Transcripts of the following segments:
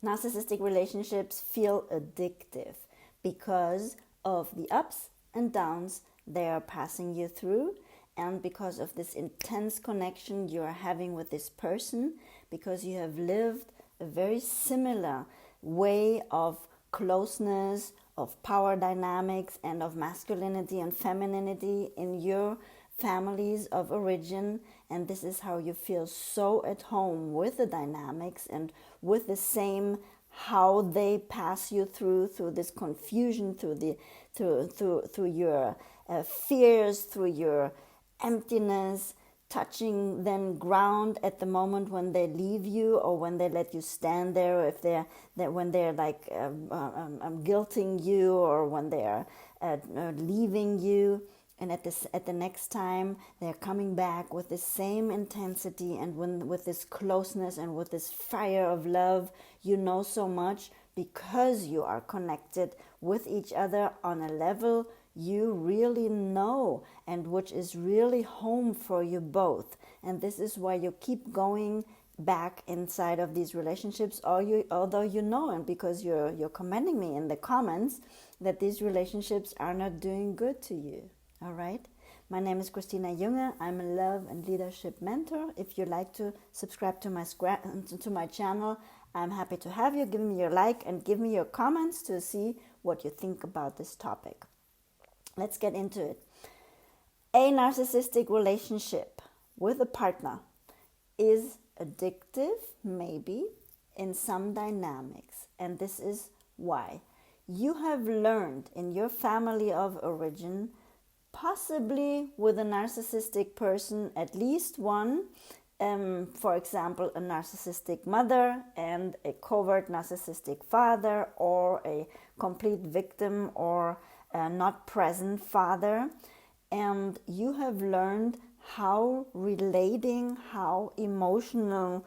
Narcissistic relationships feel addictive because of the ups and downs they are passing you through, and because of this intense connection you are having with this person, because you have lived a very similar way of closeness, of power dynamics, and of masculinity and femininity in your families of origin, and this is how you feel so at home with the dynamics and with the same how they pass you through this confusion, through your fears, through your emptiness, touching then ground at the moment when they leave you or when they let you stand there, or if when they're like guilting you, or when they're leaving you. And at the next time, they're coming back with the same intensity and with this closeness and with this fire of love. You know so much because you are connected with each other on a level you really know, and which is really home for you both. And this is why you keep going back inside of these relationships, although you know, and because you're commending me in the comments that these relationships are not doing good to you. All right. My name is Christinajunge. I'm a love and leadership mentor. If you'd like to subscribe to my channel, I'm happy to have you. Give me your like and give me your comments to see what you think about this topic. Let's get into it. A narcissistic relationship with a partner is addictive, maybe, in some dynamics. And this is why. You have learned in your family of origin, possibly with a narcissistic person, at least one, for example, a narcissistic mother and a covert narcissistic father, or a complete victim or not present father. And you have learned how relating, how emotional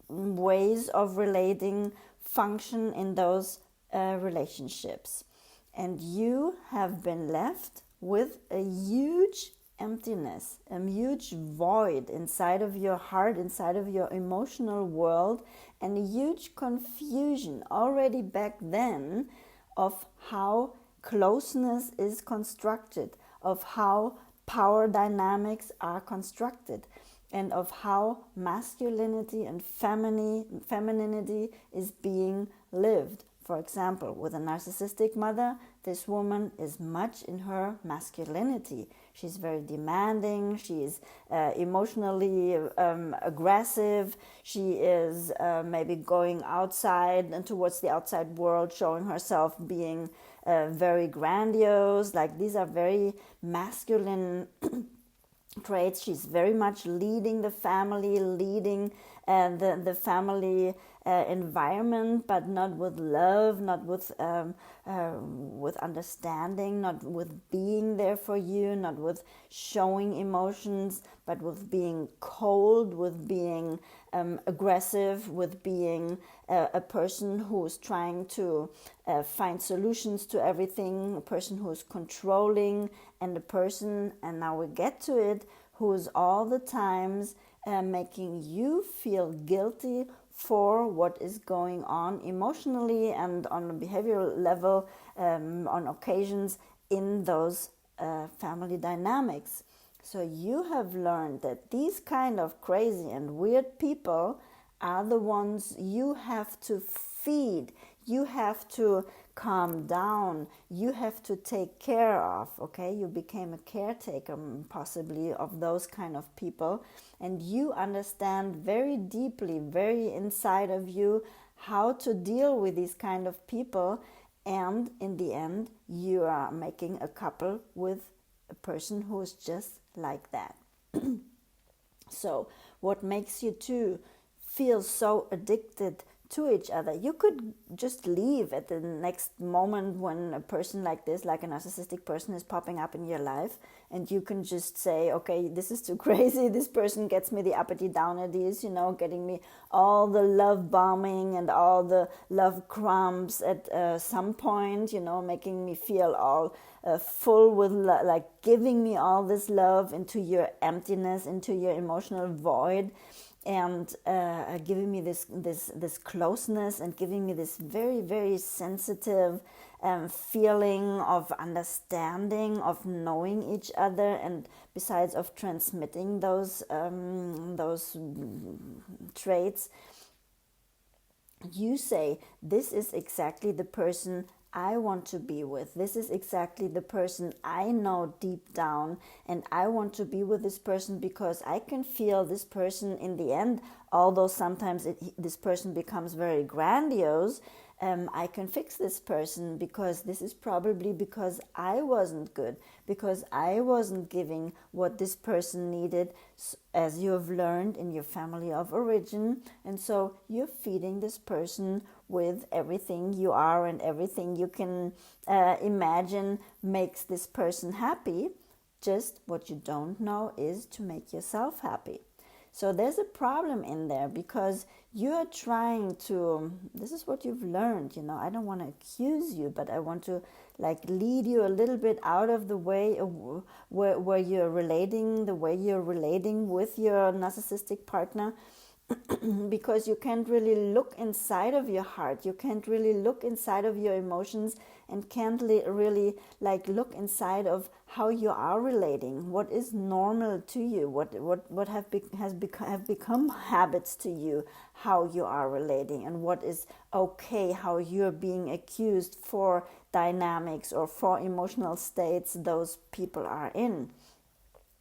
ways of relating function in those relationships. And you have been left with a huge emptiness, a huge void inside of your heart, inside of your emotional world, and a huge confusion already back then of how closeness is constructed, of how power dynamics are constructed, and of how masculinity and femininity is being lived. For example, with a narcissistic mother, this woman is much in her masculinity. She's very demanding, she is emotionally aggressive, she is maybe going outside and towards the outside world, showing herself being very grandiose. Like, these are very masculine traits. She's very much leading the family, leading the family environment, but not with love, not with understanding, not with being there for you, not with showing emotions, but with being cold, with being aggressive, with being a person who's trying to find solutions to everything, a person who's controlling, and a person, and now we get to it, who's all the times making you feel guilty for what is going on emotionally and on a behavioral level on occasions in those family dynamics. So you have learned that these kind of crazy and weird people are the ones you have to feed, you have to calm down, you have to take care of, okay? You became a caretaker possibly of those kind of people, and you understand very deeply, very inside of you, how to deal with these kind of people, and in the end, you are making a couple with a person who is just like that. So, what makes you two feel so addicted to each other? You could just leave at the next moment when a person like this, like a narcissistic person, is popping up in your life, and you can just say, okay, this is too crazy, this person gets me the uppity downity, getting me all the love bombing and all the love crumbs at some point, making me feel all full with like giving me all this love into your emptiness, into your emotional void. and giving me this closeness and giving me this very, very sensitive feeling of understanding, of knowing each other, and besides of transmitting those traits, you say, this is exactly the person I want to be with. This is exactly the person I know deep down, and I want to be with this person because I can feel this person in the end, although sometimes this person becomes very grandiose. I can fix this person because this is probably because I wasn't good, because I wasn't giving what this person needed, as you have learned in your family of origin. And so you're feeding this person with everything you are, and everything you can imagine makes this person happy. Just what you don't know is to make yourself happy. So there's a problem in there, because you're trying to, this is what you've learned, I don't want to accuse you, but I want to lead you a little bit out of the way where you're relating, the way you're relating with your narcissistic partner, because you can't really look inside of your heart, you can't really look inside of your emotions, and can't really look inside of how you are relating, what is normal to you, what have become habits to you, how you are relating, and what is okay, how you're being accused for dynamics or for emotional states those people are in.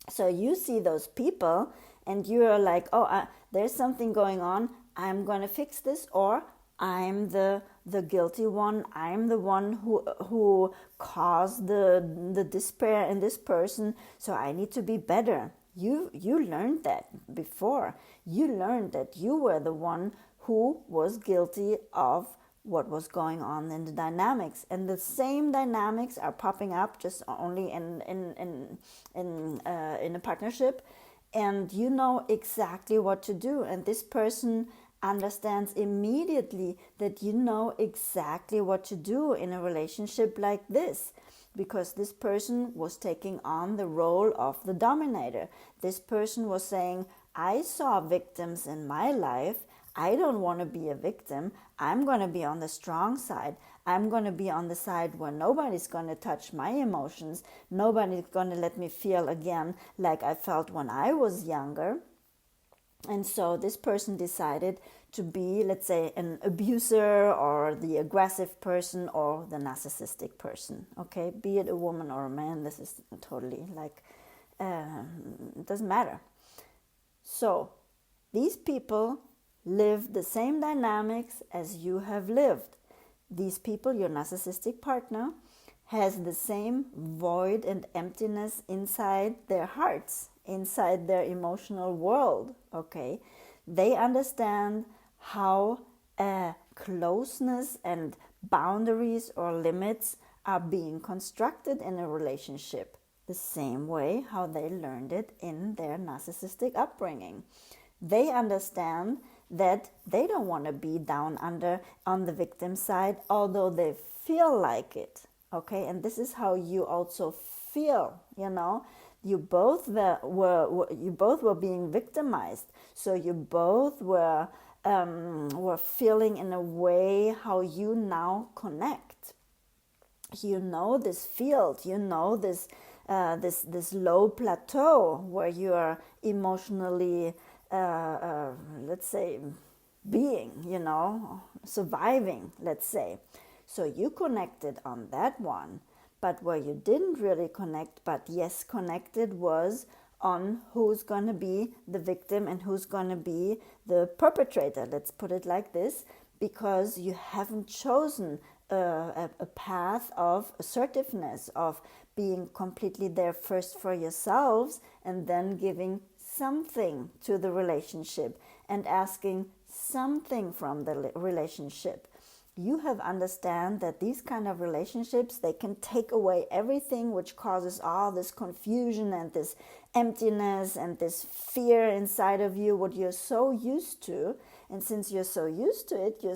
So you see those people and you're like, there's something going on, I'm going to fix this, or I'm the guilty one, I'm the one who caused the despair in this person, so I need to be better. You learned that before. You learned that you were the one who was guilty of what was going on in the dynamics, and the same dynamics are popping up, just only in a partnership, and you know exactly what to do, and this person understands immediately that you know exactly what to do in a relationship like this, because this person was taking on the role of the dominator. This person was saying, I saw victims in my life, I don't want to be a victim, I'm going to be on the strong side, I'm going to be on the side where nobody's going to touch my emotions, nobody's going to let me feel again like I felt when I was younger. And so this person decided to be, let's say, an abuser or the aggressive person or the narcissistic person, okay? Be it a woman or a man, this is totally it doesn't matter. So these people live the same dynamics as you have lived. These people, your narcissistic partner, has the same void and emptiness inside their hearts, inside their emotional world, okay? They understand how closeness and boundaries or limits are being constructed in a relationship, the same way how they learned it in their narcissistic upbringing. They understand that they don't want to be down under on the victim side, although they feel like it, okay? And this is how you also feel, You both were being victimized, so you both were feeling in a way how you now connect. You know this field, you know this low plateau where you are emotionally, let's say, being, surviving, let's say. So you connected on that one. But where you didn't really connect, but yes connected, was on who's going to be the victim and who's going to be the perpetrator. Let's put it like this, because you haven't chosen a path of assertiveness, of being completely there first for yourselves and then giving something to the relationship and asking something from the relationship. You have understand that these kind of relationships, they can take away everything, which causes all this confusion and this emptiness and this fear inside of you, what you're so used to. And since you're so used to it, you're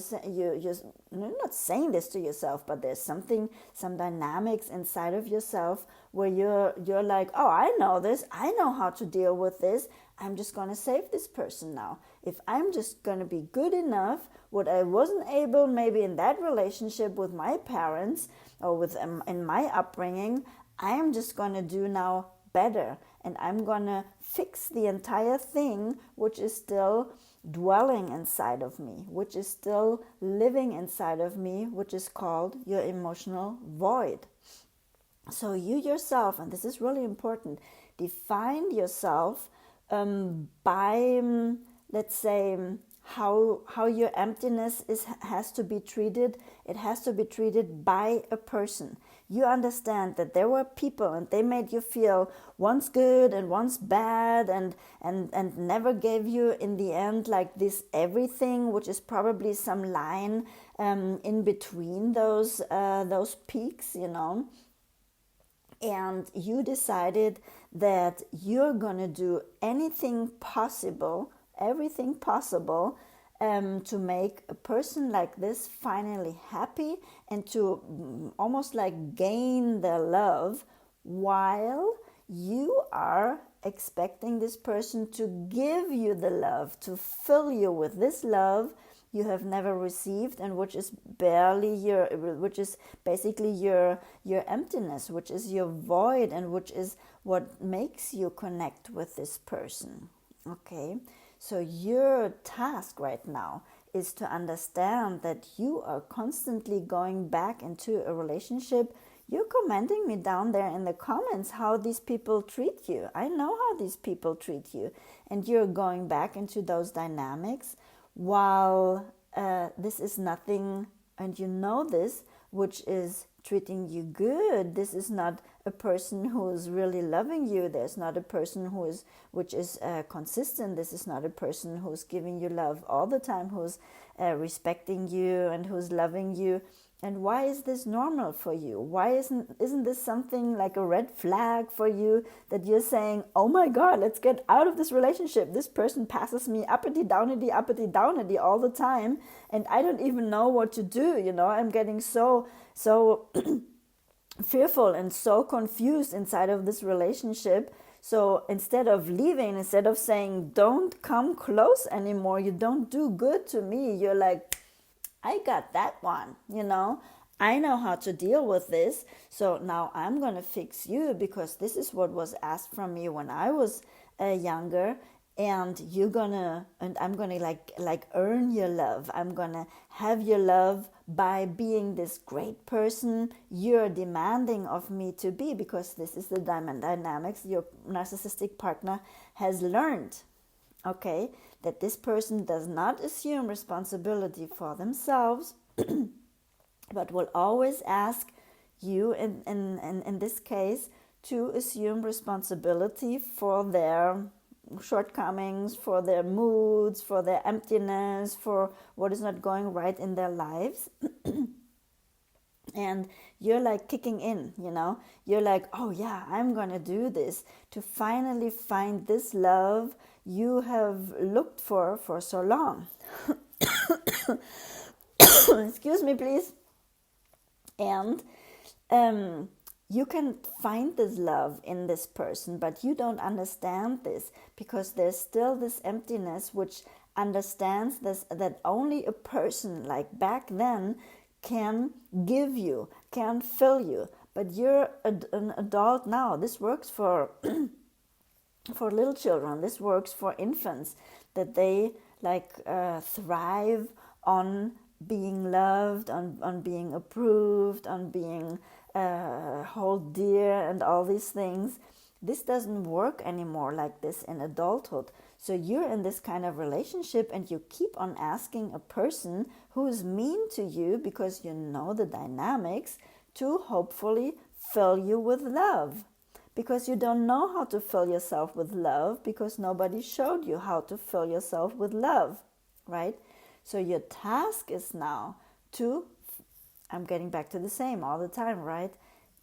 not saying this to yourself, but there's some dynamics inside of yourself where you're like, oh, I know this, I know how to deal with this, I'm just going to save this person now. If I'm just going to be good enough, what I wasn't able maybe in that relationship with my parents or with in my upbringing, I am just going to do now better. And I'm going to fix the entire thing which is still dwelling inside of me, which is still living inside of me, which is called your emotional void. So you yourself, and this is really important, define yourself by, let's say, how your emptiness has to be treated. It has to be treated by a person. You understand that there were people and they made you feel once good and once bad and never gave you in the end like this everything, which is probably some line in between those peaks, and you decided that you're going to do everything possible to make a person like this finally happy and to almost like gain their love, while you are expecting this person to give you the love, to fill you with this love you have never received, and which is basically your emptiness, which is your void, and which is what makes you connect with this person. Okay, so your task right now is to understand that you are constantly going back into a relationship. You're commenting me down there in the comments how these people treat you. I know how these people treat you, and you're going back into those dynamics while this is nothing, and you know this, which is treating you good. This is not a person who is really loving you. There's not a person which is consistent. This is not a person who's giving you love all the time, who's respecting you and who's loving you. And why is this normal for you? Why isn't this something like a red flag for you, that you're saying, oh my God, let's get out of this relationship. This person passes me uppity downity all the time, and I don't even know what to do. I'm getting so fearful and so confused inside of this relationship. So instead of leaving, instead of saying, don't come close anymore, you don't do good to me, you're like, I got that one, I know how to deal with this. So now I'm going to fix you, because this is what was asked from me when I was younger. And I'm going to like earn your love. I'm going to have your love by being this great person you're demanding of me to be, because this is the dynamics your narcissistic partner has learned. Okay, that this person does not assume responsibility for themselves, but will always ask you, in this case, to assume responsibility for their shortcomings, for their moods, for their emptiness, for what is not going right in their lives. And you're like kicking in, you're like, oh yeah, I'm gonna do this to finally find this love you have looked for so long. Excuse me, please. And you can find this love in this person, but you don't understand this, because there's still this emptiness which understands this, that only a person like back then can give you, can fill you. But you're an adult now. This works for little children. This works for infants, that they thrive on being loved, on being approved, on being hold dear, and all these things. This doesn't work anymore like this in adulthood. So you're in this kind of relationship, and you keep on asking a person who is mean to you, because you know the dynamics, to hopefully fill you with love. Because you don't know how to fill yourself with love, because nobody showed you how to fill yourself with love, right? So your task is now to, I'm getting back to the same all the time, right?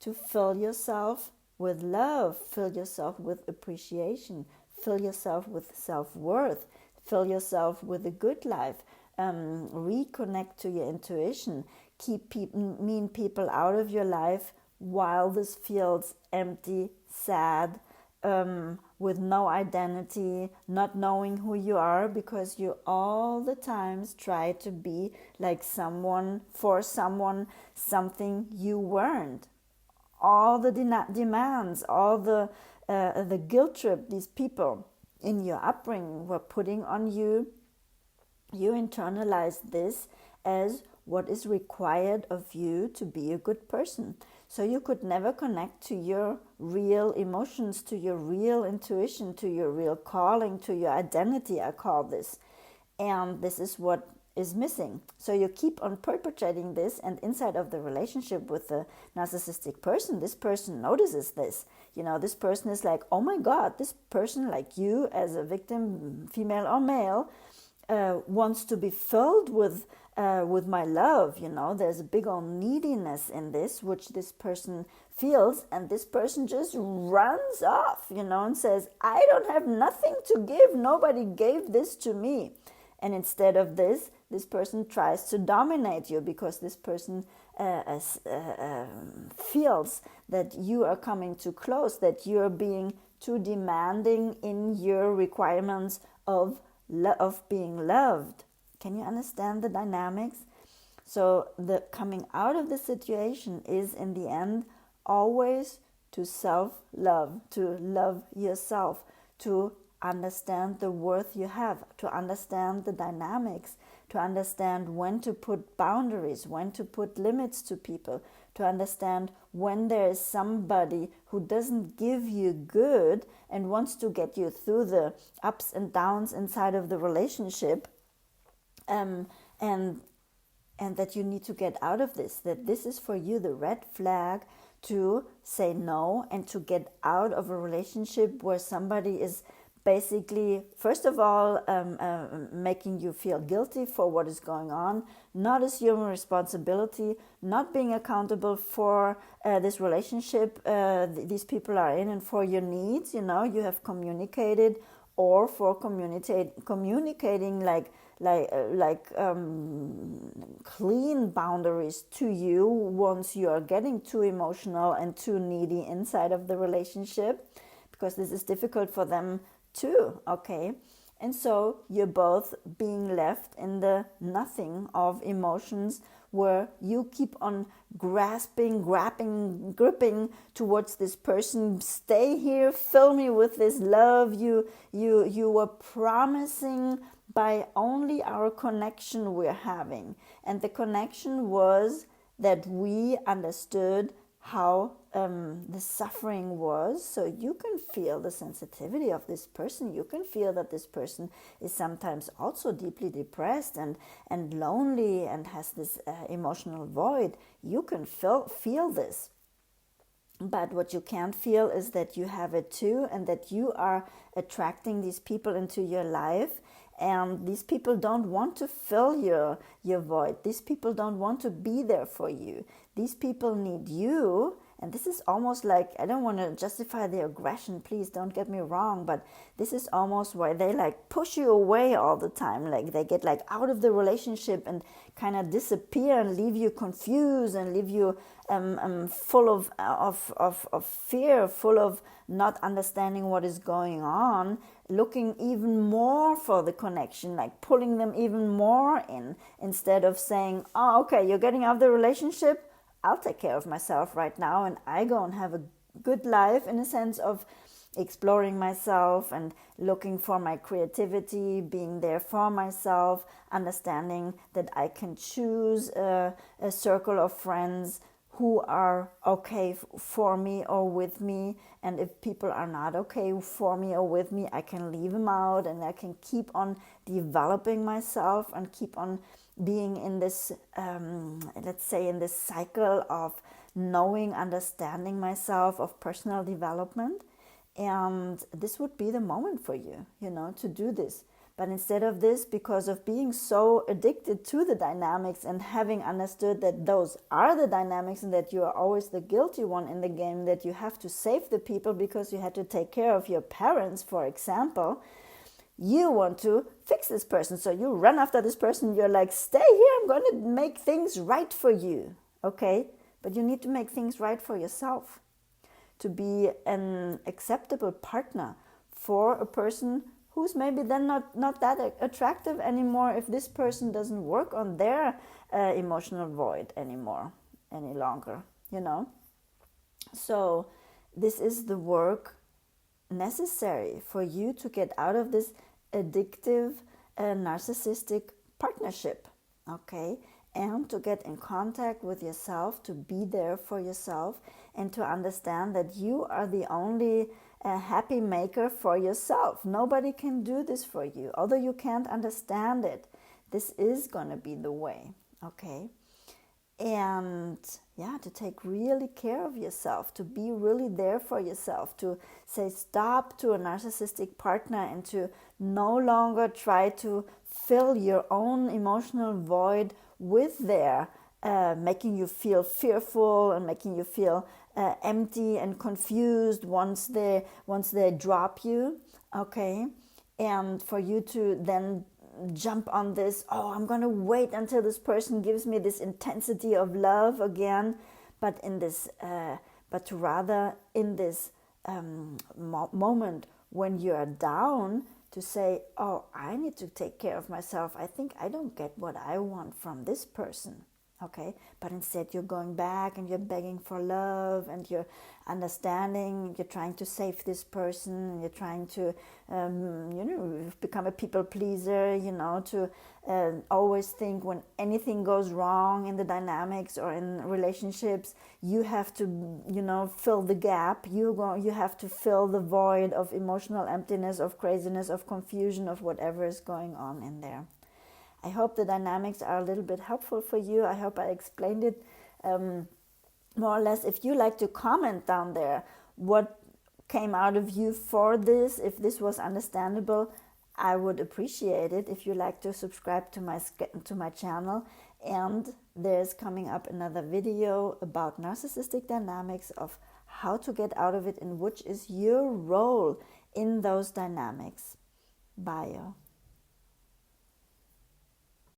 To fill yourself with love, fill yourself with appreciation, fill yourself with self-worth, fill yourself with a good life, reconnect to your intuition, keep mean people out of your life while this feels empty, sad, with no identity, not knowing who you are, because you all the times try to be like someone, for someone, something you weren't. All the demands, all the guilt trip these people in your upbringing were putting on you, you internalize this as what is required of you to be a good person. So you could never connect to your real emotions, to your real intuition, to your real calling, to your identity, I call this. And this is what is missing. So you keep on perpetrating this, and inside of the relationship with the narcissistic person, this person notices this. This person is like, oh my God, this person, like you as a victim, female or male, wants to be filled with my love. There's a big old neediness in this, which this person feels, and this person just runs off, and says, I don't have nothing to give. Nobody gave this to me. And instead of this person tries to dominate you, because this person feels that you are coming too close, that you are being too demanding in your requirements of being loved. Can you understand the dynamics? So the coming out of the situation is, in the end, always to self-love, to love yourself, to understand the worth you have, to understand the dynamics, to understand when to put boundaries, when to put limits to people, to understand when there is somebody who doesn't give you good and wants to get you through the ups and downs inside of the relationship, and that you need to get out of this, that this is for you the red flag to say no and to get out of a relationship where somebody is basically, first of all, making you feel guilty for what is going on, not assuming responsibility, not being accountable for this relationship these people are in and for your needs. You have communicated, or for communicating like clean boundaries to you once you are getting too emotional and too needy inside of the relationship, because this is difficult for them too, okay? And so you're both being left in the nothing of emotions, where you keep on gripping towards this person. Stay here, fill me with this love you were promising by only our connection we're having. And the connection was that we understood how the suffering was. So you can feel the sensitivity of this person. You can feel that this person is sometimes also deeply depressed and lonely and has this emotional void. You can feel this. But what you can't feel is that you have it too, and that you are attracting these people into your life. And these people don't want to fill your void. These people don't want to be there for you. These people need you. And this is almost like, I don't want to justify their aggression, please don't get me wrong, but this is almost why they push you away all the time. They get out of the relationship and kind of disappear and leave you confused and leave you full of fear, full of not understanding what is going on, looking even more for the connection, pulling them even more in, instead of saying, oh, okay, you're getting out of the relationship, I'll take care of myself right now, and I go and have a good life, in a sense of exploring myself and looking for my creativity, being there for myself, understanding that I can choose a circle of friends who are okay for me or with me, and if people are not okay for me or with me, I can leave them out, and I can keep on developing myself and keep on being in this, let's say, in this cycle of knowing, understanding myself, of personal development. And this would be the moment for you, to do this. But instead of this, because of being so addicted to the dynamics and having understood that those are the dynamics and that you are always the guilty one in the game, that you have to save the people because you had to take care of your parents, for example, you want to fix this person. So you run after this person. You're like, stay here. I'm going to make things right for you. Okay? But you need to make things right for yourself. to be an acceptable partner for a person who's maybe then not that attractive anymore if this person doesn't work on their emotional void any longer, you know. So this is the work necessary for you to get out of this addictive narcissistic partnership, okay, and to get in contact with yourself, to be there for yourself, and to understand that you are the only happy maker for yourself. Nobody can do this for you, although you can't understand it. This is going to be the way, okay? And yeah, to take really care of yourself, to be really there for yourself, to say stop to a narcissistic partner, and to no longer try to fill your own emotional void with their making you feel fearful and making you feel empty and confused once they drop you, okay? And for you to then jump on this, oh, I'm going to wait until this person gives me this intensity of love again, but to rather in this moment when you are down, to say, oh, I need to take care of myself. I think I don't get what I want from this person, okay? But instead you're going back and you're begging for love, and you're understanding, you're trying to save this person, and you're trying to, become a people pleaser, to always think when anything goes wrong in the dynamics or in relationships, you have to, fill the gap. You have to fill the void of emotional emptiness, of craziness, of confusion, of whatever is going on in there. I hope the dynamics are a little bit helpful for you. I hope I explained it more or less. If you like to comment down there what came out of you for this, if this was understandable, I would appreciate it. If you like to subscribe to my channel, and there's coming up another video about narcissistic dynamics, of how to get out of it and which is your role in those dynamics. Bye.